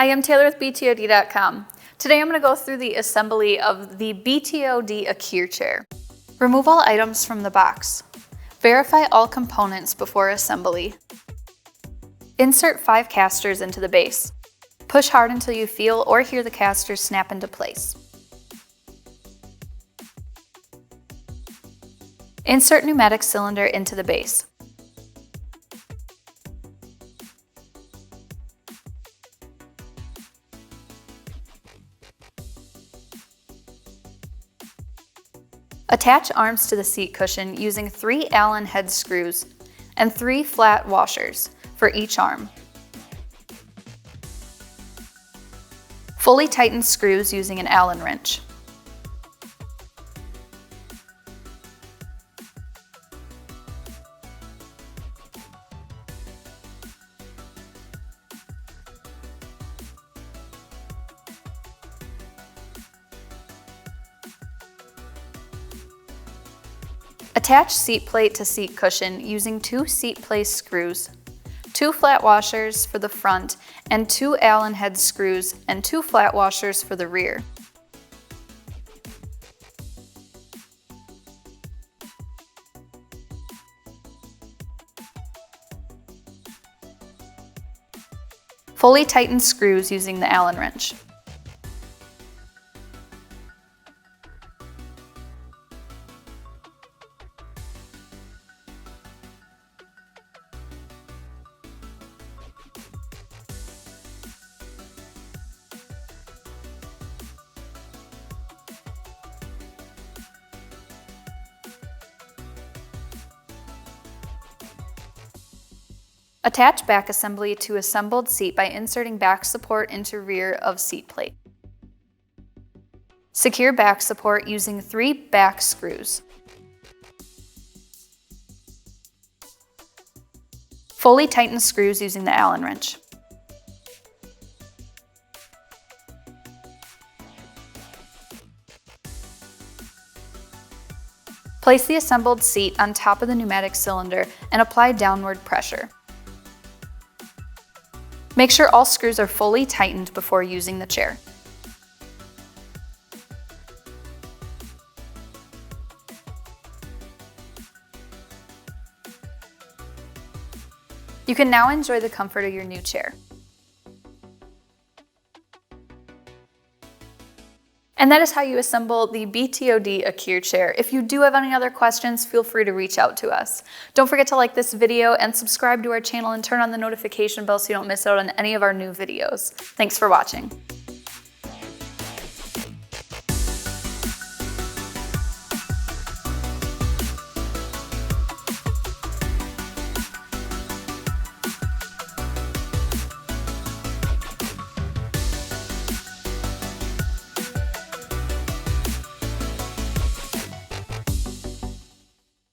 Hi, I'm Taylor with BTOD.com. Today I'm going to go through the assembly of the BTOD Akir chair. Remove all items from the box. Verify all components before assembly. Insert 5 casters into the base. Push hard until you feel or hear the casters snap into place. Insert pneumatic cylinder into the base. Attach arms to the seat cushion using 3 Allen head screws and 3 flat washers for each arm. Fully tighten screws using an Allen wrench. Attach seat plate to seat cushion using 2 seat place screws, 2 flat washers for the front, and 2 Allen head screws and 2 flat washers for the rear. Fully tighten screws using the Allen wrench. Attach back assembly to assembled seat by inserting back support into rear of seat plate. Secure back support using 3 back screws. Fully tighten screws using the Allen wrench. Place the assembled seat on top of the pneumatic cylinder and apply downward pressure. Make sure all screws are fully tightened before using the chair. You can now enjoy the comfort of your new chair. And that is how you assemble the BTOD Akir chair. If you do have any other questions, feel free to reach out to us. Don't forget to like this video and subscribe to our channel and turn on the notification bell so you don't miss out on any of our new videos. Thanks for watching.